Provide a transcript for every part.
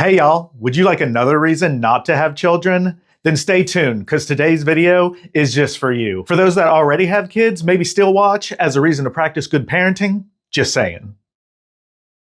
Hey y'all, would you like another reason not to have children? Then stay tuned, because today's video is just for you. For those that already have kids, maybe still watch as a reason to practice good parenting, just saying.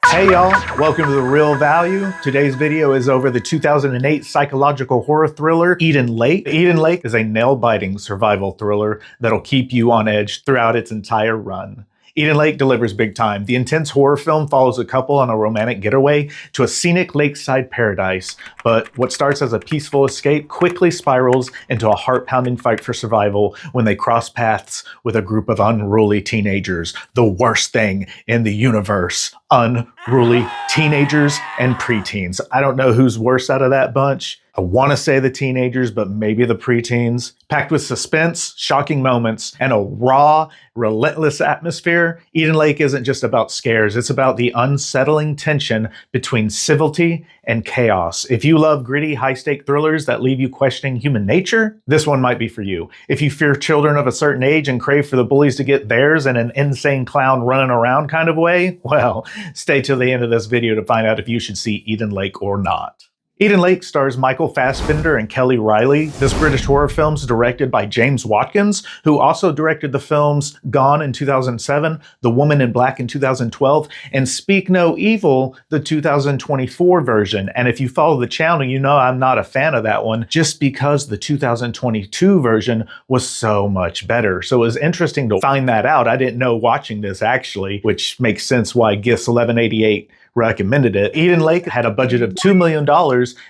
Hey y'all, welcome to The Real Value. Today's video is over the 2008 psychological horror thriller Eden Lake. Eden Lake is a nail-biting survival thriller that'll keep you on edge throughout its entire run. Eden Lake delivers big time. The intense horror film follows a couple on a romantic getaway to a scenic lakeside paradise, but what starts as a peaceful escape quickly spirals into a heart-pounding fight for survival when they cross paths with a group of unruly teenagers. The worst thing in the universe. Unruly teenagers and preteens. I don't know who's worse out of that bunch. I want to say the teenagers, but maybe the preteens. Packed with suspense, shocking moments, and a raw, relentless atmosphere, Eden Lake isn't just about scares. It's about the unsettling tension between civility and chaos. If you love gritty, high-stake thrillers that leave you questioning human nature, this one might be for you. If you fear children of a certain age and crave for the bullies to get theirs in an insane clown running around kind of way, well, stay till the end of this video to find out if you should see Eden Lake or not. Eden Lake stars Michael Fassbender and Kelly Riley. This British horror film is directed by James Watkins, who also directed the films Gone in 2007, The Woman in Black in 2012, and Speak No Evil, the 2024 version. And if you follow the channel, you know I'm not a fan of that one, just because the 2022 version was so much better. So it was interesting to find that out. I didn't know watching this actually, which makes sense why GIS 1188 recommended it. Eden Lake had a budget of $2 million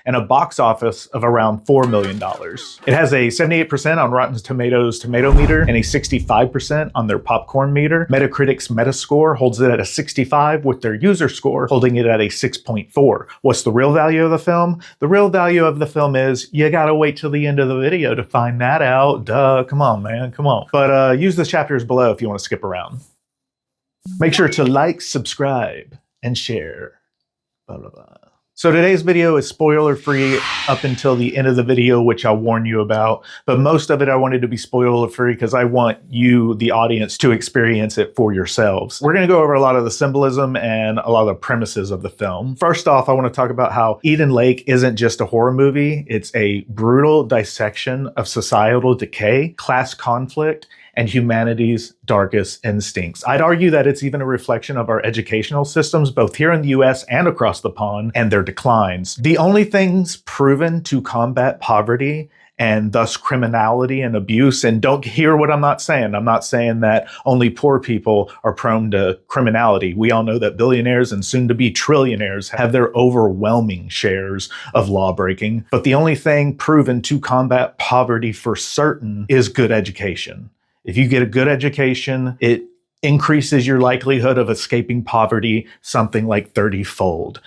and a box office of around $4 million. It has a 78% on Rotten Tomatoes tomato meter and a 65% on their popcorn meter. Metacritic's Metascore holds it at a 65, with their user score holding it at a 6.4. What's the real value of the film? The real value of the film is you gotta wait till the end of the video to find that out. Duh, come on, man, come on. But use the chapters below if you want to skip around. Make sure to like, subscribe, and share. Blah, blah, blah. So today's video is spoiler free up until the end of the video, which I'll warn you about. But most of it I wanted to be spoiler free because I want you, the audience, to experience it for yourselves. We're going to go over a lot of the symbolism and a lot of the premises of the film. First off, I want to talk about how Eden Lake isn't just a horror movie. It's a brutal dissection of societal decay, class conflict, and humanity's darkest instincts. I'd argue that it's even a reflection of our educational systems, both here in the US and across the pond, and their declines. The only things proven to combat poverty and thus criminality and abuse, and don't hear what I'm not saying. I'm not saying that only poor people are prone to criminality. We all know that billionaires and soon-to-be trillionaires have their overwhelming shares of law-breaking. But the only thing proven to combat poverty for certain is good education. If you get a good education, it increases your likelihood of escaping poverty something like 30-fold,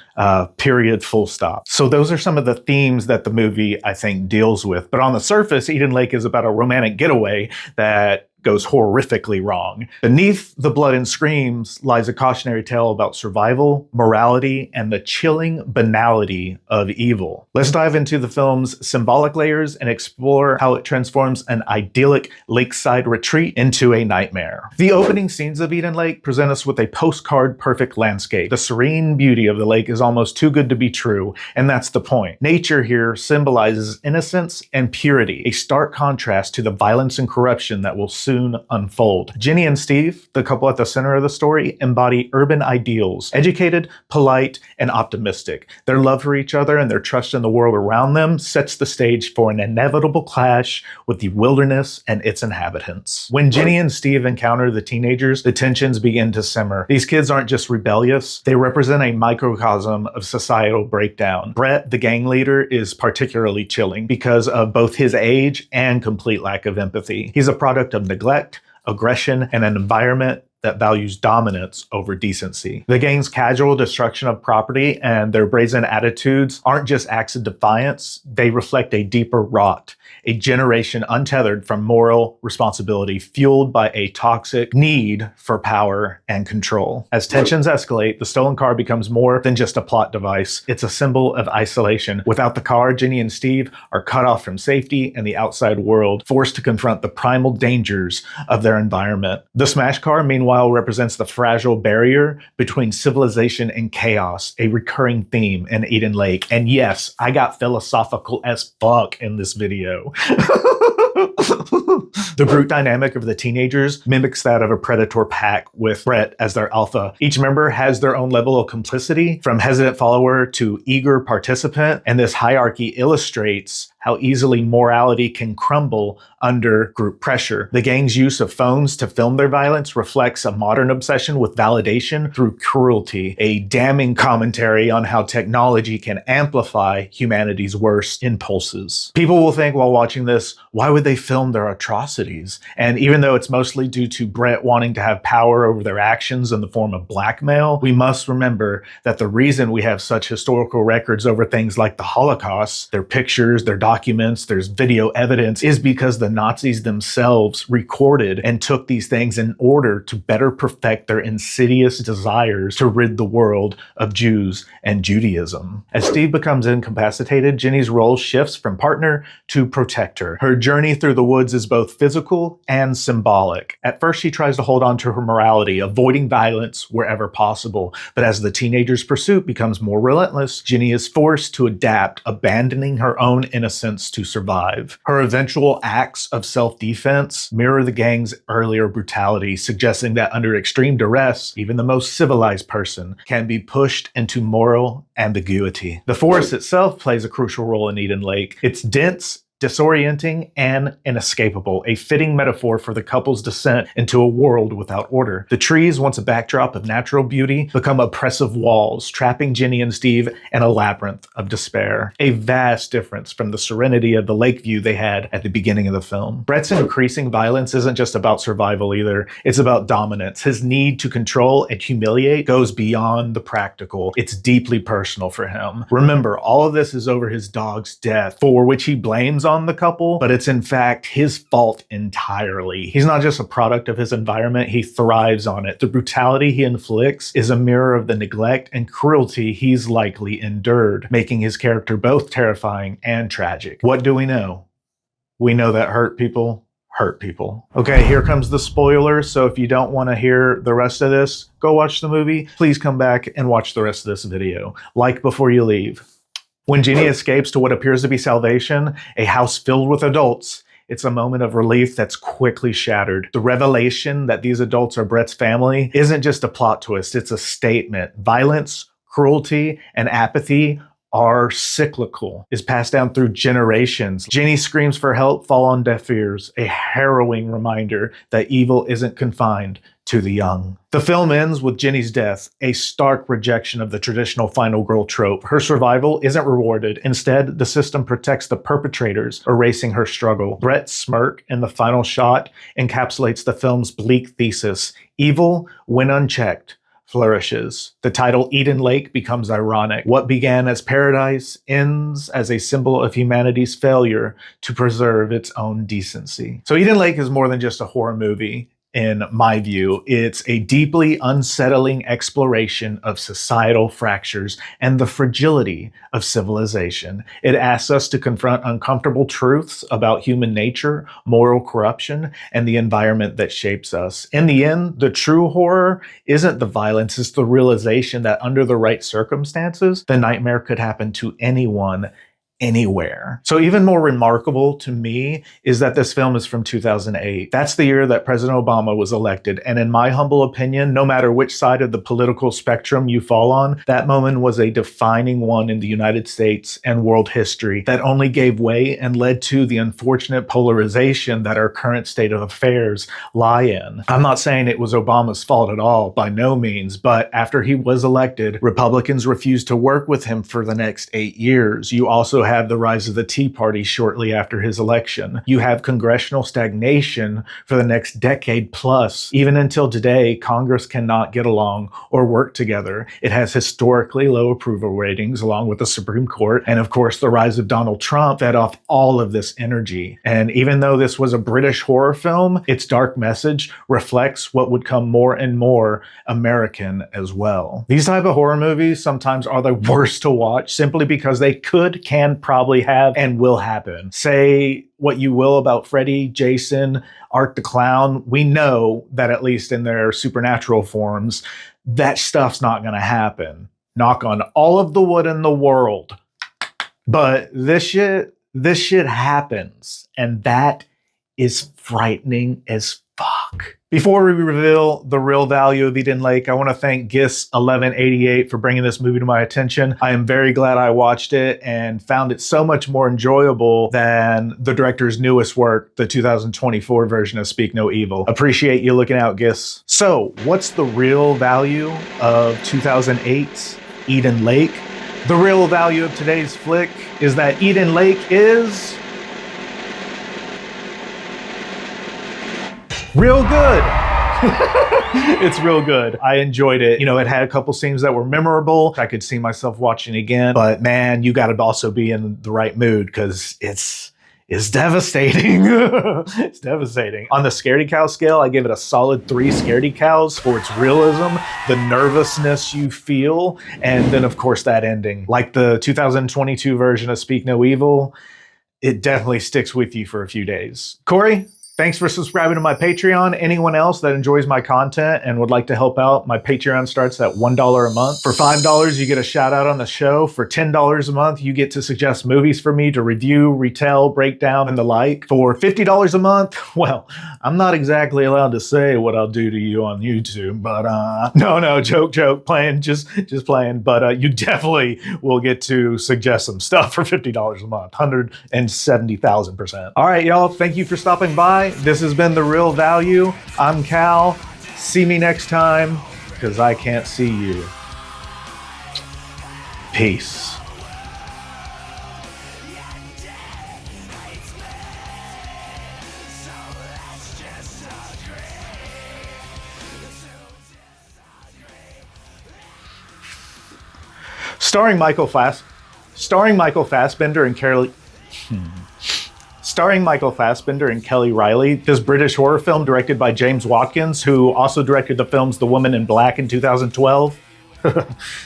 period, full stop. So those are some of the themes that the movie, I think, deals with. But on the surface, Eden Lake is about a romantic getaway that goes horrifically wrong. Beneath the blood and screams lies a cautionary tale about survival, morality, and the chilling banality of evil. Let's dive into the film's symbolic layers and explore how it transforms an idyllic lakeside retreat into a nightmare. The opening scenes of Eden Lake present us with a postcard perfect landscape. The serene beauty of the lake is almost too good to be true, and that's the point. Nature here symbolizes innocence and purity, a stark contrast to the violence and corruption that will soon unfold. Jenny and Steve, the couple at the center of the story, embody urban ideals, educated, polite, and optimistic. Their love for each other and their trust in the world around them sets the stage for an inevitable clash with the wilderness and its inhabitants. When Jenny and Steve encounter the teenagers, the tensions begin to simmer. These kids aren't just rebellious, they represent a microcosm of societal breakdown. Brett, the gang leader, is particularly chilling because of both his age and complete lack of empathy. He's a product of neglect, aggression, and an environment that values dominance over decency. The gang's casual destruction of property and their brazen attitudes aren't just acts of defiance, they reflect a deeper rot, a generation untethered from moral responsibility, fueled by a toxic need for power and control. As tensions escalate, the stolen car becomes more than just a plot device. It's a symbol of isolation. Without the car, Jenny and Steve are cut off from safety and the outside world, forced to confront the primal dangers of their environment. The smashed car, meanwhile, meanwhile, represents the fragile barrier between civilization and chaos, a recurring theme in Eden Lake. And yes, I got philosophical as fuck in this video. The group dynamic of the teenagers mimics that of a predator pack with Brett as their alpha. Each member has their own level of complicity, from hesitant follower to eager participant, and this hierarchy illustrates how easily morality can crumble under group pressure. The gang's use of phones to film their violence reflects a modern obsession with validation through cruelty, a damning commentary on how technology can amplify humanity's worst impulses. People will think while watching this, why would they film their atrocities? And even though it's mostly due to Brett wanting to have power over their actions in the form of blackmail, we must remember that the reason we have such historical records over things like the Holocaust, their pictures, their documents, there's video evidence, is because the Nazis themselves recorded and took these things in order to better perfect their insidious desires to rid the world of Jews and Judaism. As Steve becomes incapacitated, Jenny's role shifts from partner to protector. Her journey through the woods is both physical and symbolic. At first, she tries to hold on to her morality, avoiding violence wherever possible. But as the teenager's pursuit becomes more relentless, Jenny is forced to adapt, abandoning her own innocence to survive. Her eventual acts of self-defense mirror the gang's earlier brutality, suggesting that under extreme duress, even the most civilized person can be pushed into moral ambiguity. The forest itself plays a crucial role in Eden Lake. It's dense, disorienting, and inescapable, a fitting metaphor for the couple's descent into a world without order. The trees, once a backdrop of natural beauty, become oppressive walls, trapping Jenny and Steve in a labyrinth of despair. A vast difference from the serenity of the lake view they had at the beginning of the film. Brett's increasing violence isn't just about survival either, it's about dominance. His need to control and humiliate goes beyond the practical. It's deeply personal for him. Remember, all of this is over his dog's death, for which he blames on the couple, but it's in fact his fault entirely. He's not just a product of his environment, he thrives on it. The brutality he inflicts is a mirror of the neglect and cruelty he's likely endured, making his character both terrifying and tragic. What do we know? We know that hurt people hurt people. Okay, here comes the spoiler, so if you don't want to hear the rest of this, go watch the movie. Please come back and watch the rest of this video. Like before you leave. When Jenny escapes to what appears to be salvation, a house filled with adults, it's a moment of relief that's quickly shattered. The revelation that these adults are Brett's family isn't just a plot twist, it's a statement. Violence, cruelty, and apathy are cyclical, is passed down through generations. Jenny's screams for help fall on deaf ears, a harrowing reminder that evil isn't confined to the young. The film ends with Jenny's death, a stark rejection of the traditional final girl trope. Her survival isn't rewarded. Instead, the system protects the perpetrators, erasing her struggle. Brett's smirk in the final shot encapsulates the film's bleak thesis. Evil, when unchecked, flourishes. The title Eden Lake becomes ironic. What began as paradise ends as a symbol of humanity's failure to preserve its own decency. So Eden Lake is more than just a horror movie. In my view, it's a deeply unsettling exploration of societal fractures and the fragility of civilization. It asks us to confront uncomfortable truths about human nature, moral corruption, and the environment that shapes us. In the end, the true horror isn't the violence, it's the realization that under the right circumstances, the nightmare could happen to anyone, anywhere. So even more remarkable to me is that this film is from 2008. That's the year that President Obama was elected. And in my humble opinion, no matter which side of the political spectrum you fall on, that moment was a defining one in the United States and world history that only gave way and led to the unfortunate polarization that our current state of affairs lie in. I'm not saying it was Obama's fault at all, by no means, but after he was elected, Republicans refused to work with him for the next 8 years. You also have the rise of the Tea Party shortly after his election. You have congressional stagnation for the next decade plus. Even until today, Congress cannot get along or work together. It has historically low approval ratings along with the Supreme Court. And of course, the rise of Donald Trump fed off all of this energy. And even though this was a British horror film, its dark message reflects what would come more and more American as well. These type of horror movies sometimes are the worst to watch simply because they can can probably have and will happen. Say what you will about Freddy, Jason, Art the Clown. We know that at least in their supernatural forms, that stuff's not going to happen. Knock on all of the wood in the world. But this shit happens. And that is frightening as fuck. Before we reveal the real value of Eden Lake, I want to thank GIS1188 for bringing this movie to my attention. I am very glad I watched it and found it so much more enjoyable than the director's newest work, the 2024 version of Speak No Evil. Appreciate you looking out, GIS. So, what's the real value of 2008's Eden Lake? The real value of today's flick is that Eden Lake is real good. It's real good. I enjoyed it. You know, it had a couple scenes that were memorable. I could see myself watching again. But man, you got to also be in the right mood because it's devastating. It's devastating. On the Scaredy Cal scale, I give it a solid 3 Scaredy Cows for its realism, the nervousness you feel, and then of course that ending. Like the 2022 version of Speak No Evil, it definitely sticks with you for a few days. Corey, thanks for subscribing to my Patreon. Anyone else that enjoys my content and would like to help out, my Patreon starts at $1 a month. For $5, you get a shout out on the show. For $10 a month, you get to suggest movies for me to review, retell, break down, and the like. For $50 a month, well, I'm not exactly allowed to say what I'll do to you on YouTube, but no, joke, playing, just playing. But you definitely will get to suggest some stuff for $50 a month, 170,000%. All right, y'all, thank you for stopping by. This has been The Real Value. I'm Cal. See me next time, because I can't see you. Peace. Starring Michael Fassbender and Kelly Riley, this British horror film directed by James Watkins, who also directed the films The Woman in Black in 2012.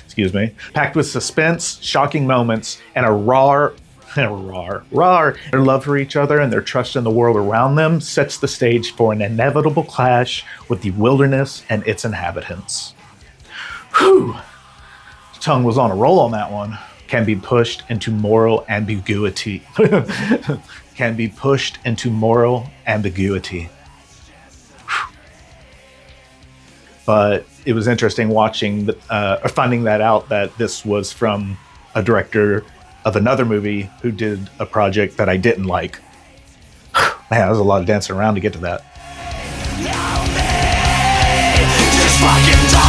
Excuse me. Packed with suspense, shocking moments, and a their love for each other and their trust in the world around them sets the stage for an inevitable clash with the wilderness and its inhabitants. Whew. Tongue was on a roll on that one. Can be pushed into moral ambiguity. Can be pushed into moral ambiguity. But it was interesting watching, finding that out, that this was from a director of another movie who did a project that I didn't like. Man, that was a lot of dancing around to get to that. Just fucking die.